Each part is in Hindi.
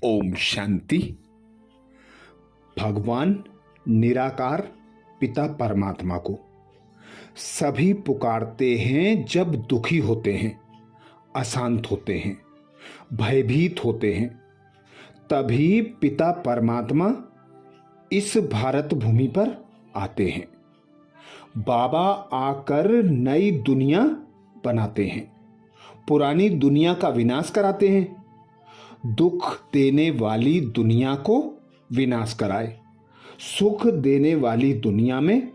ओम शांति। भगवान निराकार पिता परमात्मा को सभी पुकारते हैं जब दुखी होते हैं, अशांत होते हैं, भयभीत होते हैं। तभी पिता परमात्मा इस भारत भूमि पर आते हैं। बाबा आकर नई दुनिया बनाते हैं, पुरानी दुनिया का विनाश कराते हैं। दुख देने वाली दुनिया को विनाश कराए, सुख देने वाली दुनिया में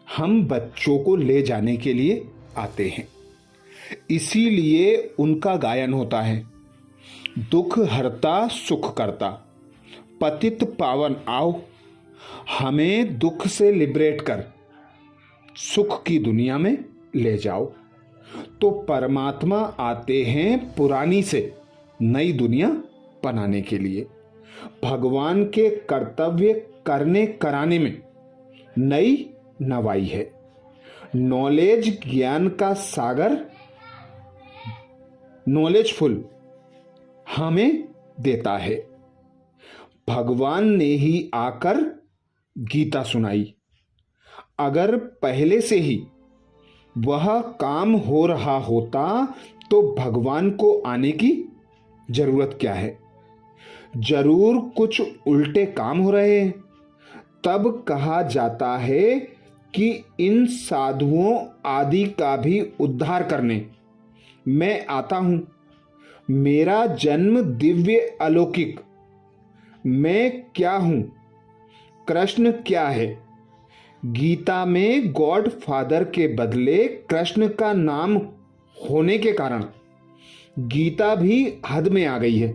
हम बच्चों को ले जाने के लिए आते हैं। इसीलिए उनका गायन होता है, दुख हरता सुख करता, पतित पावन आओ, हमें दुख से लिबरेट कर सुख की दुनिया में ले जाओ। तो परमात्मा आते हैं पुरानी से नई दुनिया बनाने के लिए। भगवान के कर्तव्य करने कराने में नई नवाई है। नॉलेज ज्ञान का सागर नॉलेजफुल हमें देता है। भगवान ने ही आकर गीता सुनाई। अगर पहले से ही वह काम हो रहा होता तो भगवान को आने की जरूरत क्या है। जरूर कुछ उल्टे काम हो रहे हैं। तब कहा जाता है कि इन साधुओं आदि का भी उद्धार करने मैं आता हूं। मेरा जन्म दिव्य अलौकिक। मैं क्या हूं, कृष्ण क्या है। गीता में गॉड फादर के बदले कृष्ण का नाम होने के कारण गीता भी हद में आ गई है।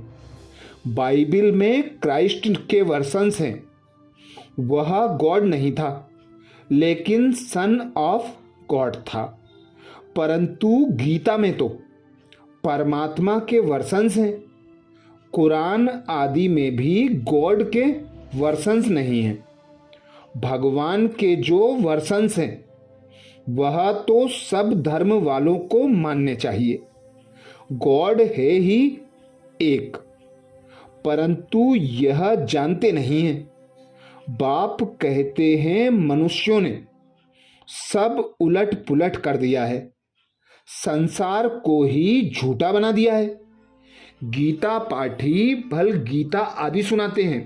बाइबल में क्राइस्ट के वर्सन्स हैं। वह गॉड नहीं था, लेकिन सन ऑफ गॉड था। परंतु गीता में तो परमात्मा के वर्सन्स हैं। कुरान आदि में भी गॉड के वर्सन्स नहीं हैं। भगवान के जो वर्सन्स हैं वह तो सब धर्म वालों को मानने चाहिए। गॉड है ही एक, परंतु यह जानते नहीं हैं। बाप कहते हैं मनुष्यों ने सब उलट पुलट कर दिया है, संसार को ही झूठा बना दिया है। गीता पाठी भल गीता आदि सुनाते हैं,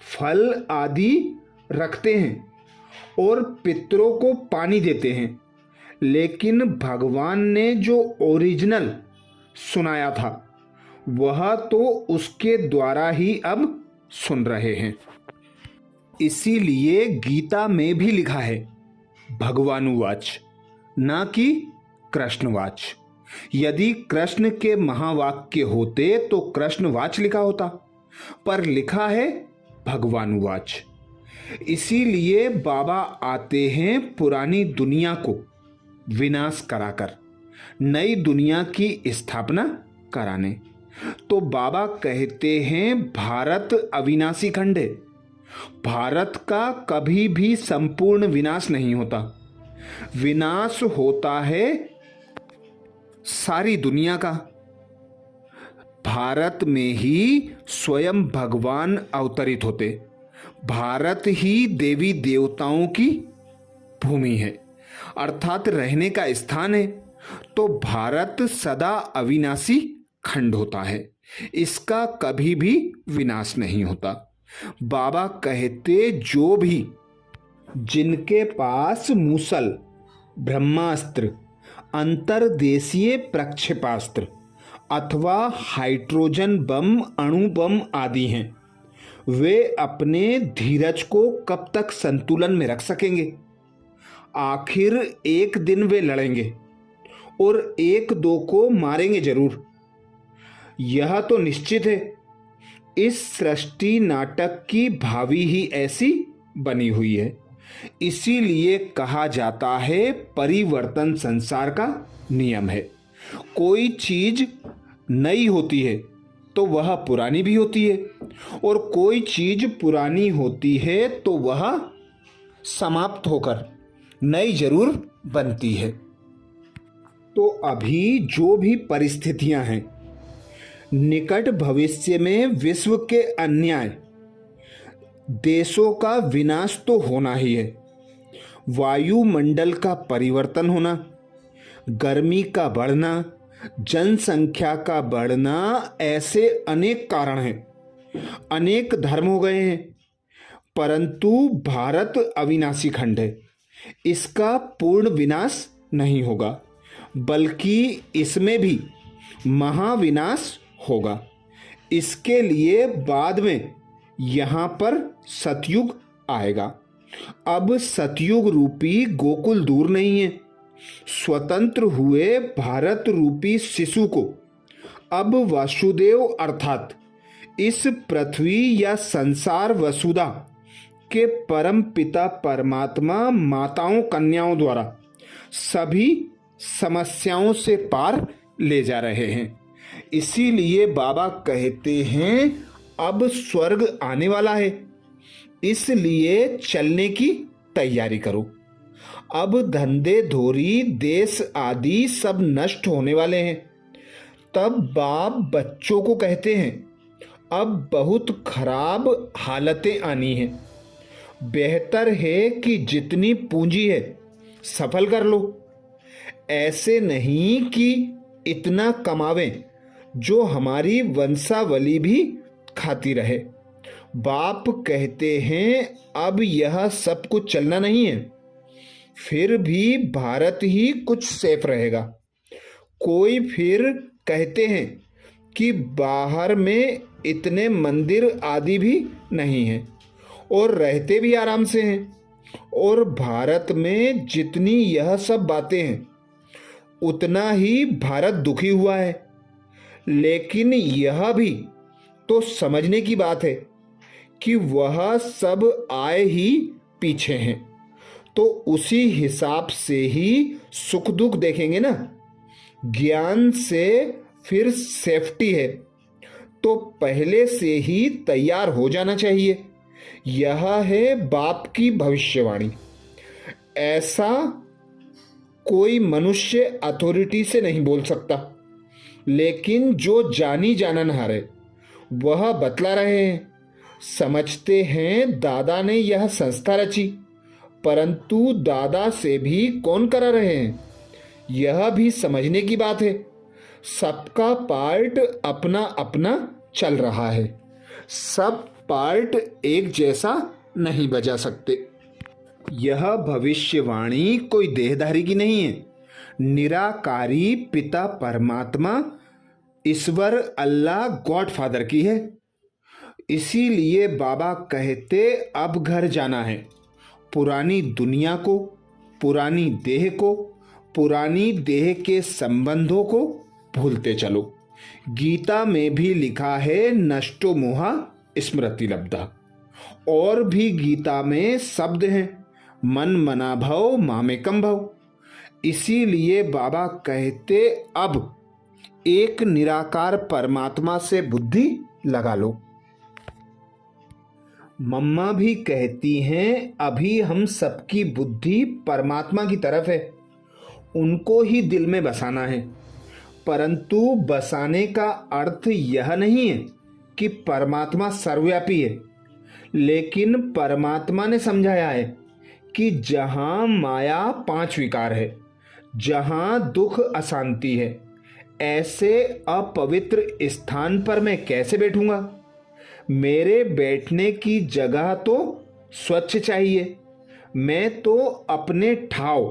फल आदि रखते हैं और पितरों को पानी देते हैं, लेकिन भगवान ने जो ओरिजिनल सुनाया था वह तो उसके द्वारा ही अब सुन रहे हैं। इसीलिए गीता में भी लिखा है भगवानुवाच, ना कि कृष्णवाच। यदि कृष्ण के महावाक्य होते तो कृष्णवाच लिखा होता, पर लिखा है भगवानुवाच। इसीलिए बाबा आते हैं पुरानी दुनिया को विनाश कराकर नई दुनिया की स्थापना कराने। तो बाबा कहते हैं भारत अविनाशी खंड है। भारत का कभी भी संपूर्ण विनाश नहीं होता। विनाश होता है सारी दुनिया का। भारत में ही स्वयं भगवान अवतरित होते। भारत ही देवी देवताओं की भूमि है, अर्थात रहने का स्थान है। तो भारत सदा अविनाशी खंड होता है, इसका कभी भी विनाश नहीं होता। बाबा कहते जो भी जिनके पास मूसल, ब्रह्मास्त्र, अंतर्देशीय प्रक्षेपास्त्र अथवा हाइड्रोजन बम, अणु बम आदि हैं, वे अपने धीरज को कब तक संतुलन में रख सकेंगे। आखिर एक दिन वे लड़ेंगे और एक दो को मारेंगे जरूर, यह तो निश्चित है। इस सृष्टि नाटक की भावी ही ऐसी बनी हुई है। इसीलिए कहा जाता है परिवर्तन संसार का नियम है। कोई चीज नई होती है तो वह पुरानी भी होती है, और कोई चीज पुरानी होती है तो वह समाप्त होकर नई जरूर बनती है। तो अभी जो भी परिस्थितियां हैं निकट भविष्य में विश्व के अन्याय देशों का विनाश तो होना ही है। वायुमंडल का परिवर्तन होना, गर्मी का बढ़ना, जनसंख्या का बढ़ना, ऐसे अनेक कारण हैं। अनेक धर्म हो गए हैं, परंतु भारत अविनाशी खंड है। इसका पूर्ण विनाश नहीं होगा, बल्कि इसमें भी महाविनाश होगा। इसके लिए बाद में यहाँ पर सतयुग आएगा। अब सतयुग रूपी गोकुल दूर नहीं है। स्वतंत्र हुए भारत रूपी शिशु को अब वासुदेव अर्थात इस पृथ्वी या संसार वसुधा के परम पिता परमात्मा माताओं कन्याओं द्वारा सभी समस्याओं से पार ले जा रहे हैं। इसीलिए बाबा कहते हैं अब स्वर्ग आने वाला है, इसलिए चलने की तैयारी करो। अब धंधे धोरी देश आदि सब नष्ट होने वाले हैं। तब बाप बच्चों को कहते हैं अब बहुत खराब हालतें आनी हैं, बेहतर है कि जितनी पूंजी है सफल कर लो। ऐसे नहीं कि इतना कमावें जो हमारी वंशावली भी खाती रहे। बाप कहते हैं अब यह सब कुछ चलना नहीं है, फिर भी भारत ही कुछ सेफ रहेगा। कोई फिर कहते हैं कि बाहर में इतने मंदिर आदि भी नहीं हैं और रहते भी आराम से हैं, और भारत में जितनी यह सब बातें हैं उतना ही भारत दुखी हुआ है। लेकिन यह भी तो समझने की बात है कि वह सब आए ही पीछे हैं, तो उसी हिसाब से ही सुख दुख देखेंगे ना। ज्ञान से फिर सेफ्टी है, तो पहले से ही तैयार हो जाना चाहिए। यह है बाप की भविष्यवाणी। ऐसा कोई मनुष्य अथॉरिटी से नहीं बोल सकता, लेकिन जो जानी जाननहार है वह बतला रहे हैं। समझते हैं दादा ने यह संस्था रची, परंतु दादा से भी कौन करा रहे हैं, यह भी समझने की बात है। सबका पार्ट अपना अपना चल रहा है, सब पार्ट एक जैसा नहीं बजा सकते। यह भविष्यवाणी कोई देहधारी की नहीं है, निराकारी पिता परमात्मा ईश्वर अल्लाह गॉड फादर की है। इसीलिए बाबा कहते अब घर जाना है। पुरानी दुनिया को, पुरानी देह को, पुरानी देह के संबंधों को भूलते चलो। गीता में भी लिखा है नष्टो मोहा स्मृति लब्धा। और भी गीता में शब्द हैं मन मना भव मामेकम भव। इसीलिए बाबा कहते अब एक निराकार परमात्मा से बुद्धि लगा लो। मम्मा भी कहती हैं अभी हम सबकी बुद्धि परमात्मा की तरफ है, उनको ही दिल में बसाना है। परंतु बसाने का अर्थ यह नहीं है कि परमात्मा सर्वव्यापी है, लेकिन परमात्मा ने समझाया है कि जहाँ माया 5 विकार है, जहाँ दुख अशांति है, ऐसे अपवित्र स्थान पर मैं कैसे बैठूंगा। मेरे बैठने की जगह तो स्वच्छ चाहिए। मैं तो अपने ठाव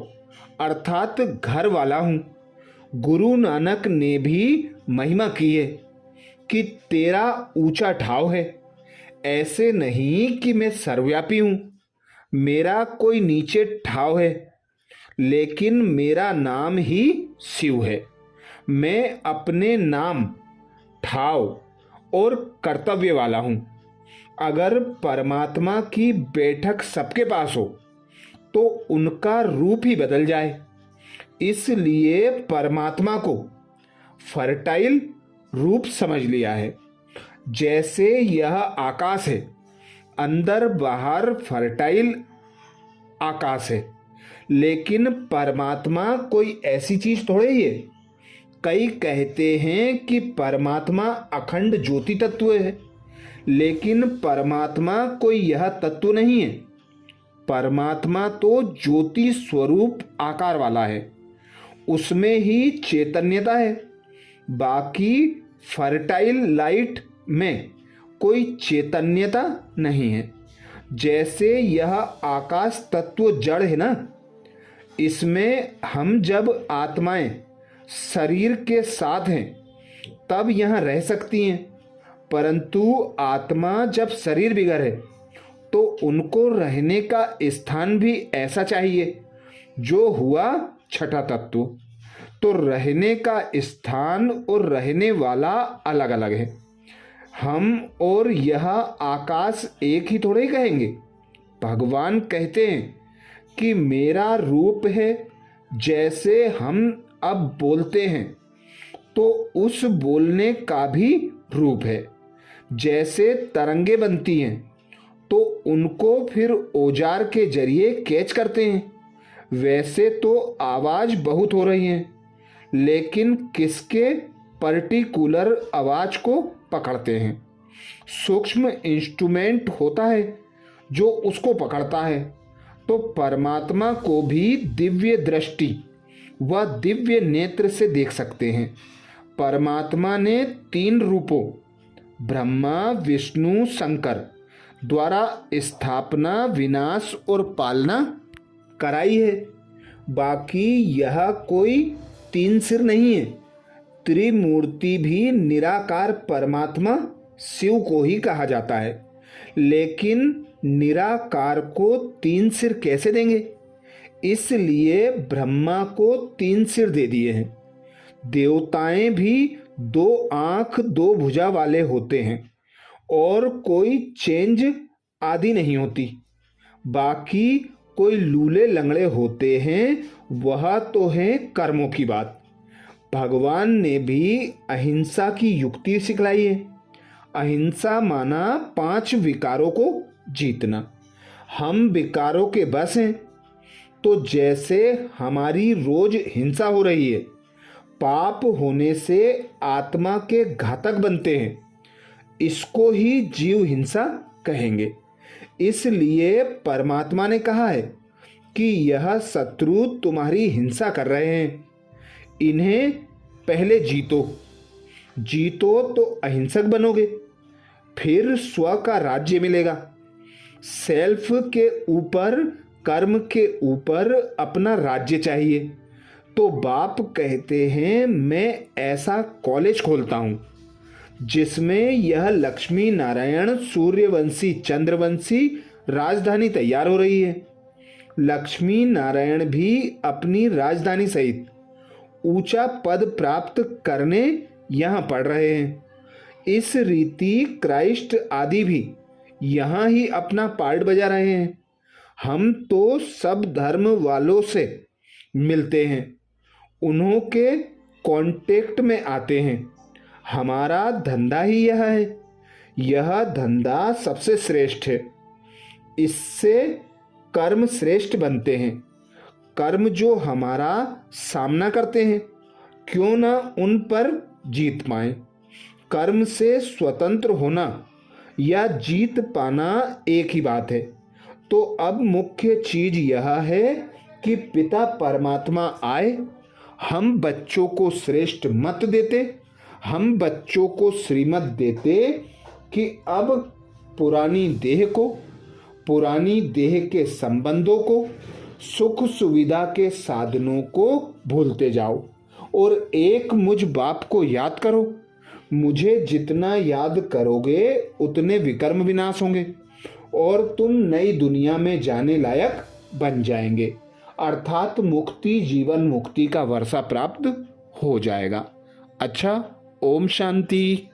अर्थात घर वाला हूँ। गुरु नानक ने भी महिमा की है कि तेरा ऊंचा ठाव है। ऐसे नहीं कि मैं सर्वव्यापी हूँ, मेरा कोई नीचे ठाव है, लेकिन मेरा नाम ही शिव है। मैं अपने नाम, ठाव और कर्तव्य वाला हूँ। अगर परमात्मा की बैठक सबके पास हो तो उनका रूप ही बदल जाए। इसलिए परमात्मा को फर्टाइल रूप समझ लिया है। जैसे यह आकाश है, अंदर बाहर फर्टाइल आकाश है, लेकिन परमात्मा कोई ऐसी चीज थोड़े ही है कई कहते हैं कि परमात्मा अखंड ज्योति तत्व है, लेकिन परमात्मा कोई यह तत्व नहीं है। परमात्मा तो ज्योति स्वरूप आकार वाला है, उसमें ही चैतन्यता है। बाकी फर्टाइल लाइट में कोई चैतन्यता नहीं है। जैसे यह आकाश तत्व जड़ है ना, इसमें हम जब आत्माएं शरीर के साथ हैं तब यहाँ रह सकती हैं, परंतु आत्मा जब शरीर बिगड़ है तो उनको रहने का स्थान भी ऐसा चाहिए जो हुआ छठा तत्व। तो रहने का स्थान और रहने वाला अलग अलग है। हम और यह आकाश एक ही थोड़े ही कहेंगे। भगवान कहते हैं कि मेरा रूप है। जैसे हम अब बोलते हैं तो उस बोलने का भी रूप है। जैसे तरंगे बनती हैं तो उनको फिर औजार के जरिए कैच करते हैं। वैसे तो आवाज बहुत हो रही है, लेकिन किसके पर्टिकुलर आवाज को पकड़ते हैं? सूक्ष्म इंस्ट्रूमेंट होता है जो उसको पकड़ता है। तो परमात्मा को भी दिव्य दृष्टि व दिव्य नेत्र से देख सकते हैं। परमात्मा ने 3 रूपों ब्रह्मा, विष्णु, शंकर द्वारा स्थापना, विनाश और पालना कराई है। बाकी यह कोई 3 सिर नहीं है। त्रिमूर्ति भी निराकार परमात्मा शिव को ही कहा जाता है, लेकिन निराकार को 3 सिर कैसे देंगे? इसलिए ब्रह्मा को 3 सिर दे दिए हैं। देवताएं भी 2 आंख 2 भुजा वाले होते हैं और कोई चेंज आदि नहीं होती। बाकी कोई लूले लंगड़े होते हैं, वह तो है कर्मों की बात। भगवान ने भी अहिंसा की युक्ति सिखलाई है। अहिंसा माना 5 विकारों को जीतना। हम विकारों के बस हैं। तो जैसे हमारी रोज हिंसा हो रही है, पाप होने से आत्मा के घातक बनते हैं, इसको ही जीव हिंसा कहेंगे। इसलिए परमात्मा ने कहा है कि यह शत्रु तुम्हारी हिंसा कर रहे हैं, इन्हें पहले जीतो तो अहिंसक बनोगे, फिर स्व का राज्य मिलेगा। सेल्फ के ऊपर, कर्म के ऊपर अपना राज्य चाहिए। तो बाप कहते हैं मैं ऐसा कॉलेज खोलता हूँ जिसमें यह लक्ष्मी नारायण सूर्यवंशी चंद्रवंशी राजधानी तैयार हो रही है। लक्ष्मी नारायण भी अपनी राजधानी सहित ऊंचा पद प्राप्त करने यहाँ पढ़ रहे हैं। इस रीति क्राइस्ट आदि भी यहाँ ही अपना पार्ट बजा रहे हैं। हम तो सब धर्म वालों से मिलते हैं, उन्हों के कांटेक्ट में आते हैं। हमारा धंधा ही यह है। यह धंधा सबसे श्रेष्ठ है। इससे कर्म श्रेष्ठ बनते हैं। कर्म जो हमारा सामना करते हैं, क्यों ना उन पर जीत पाए। कर्म से स्वतंत्र होना या जीत पाना एक ही बात है। तो अब मुख्य चीज यह है कि पिता परमात्मा आए, हम बच्चों को श्रेष्ठ मत देते, हम बच्चों को श्रीमत देते कि अब पुरानी देह को, पुरानी देह के संबंधों को, सुख सुविधा के साधनों को भूलते जाओ और एक मुझ बाप को याद करो। मुझे जितना याद करोगे उतने विकर्म विनाश होंगे और तुम नई दुनिया में जाने लायक बन जाएंगे, अर्थात मुक्ति, जीवन मुक्ति का वर्षा प्राप्त हो जाएगा। अच्छा, ओम शांति।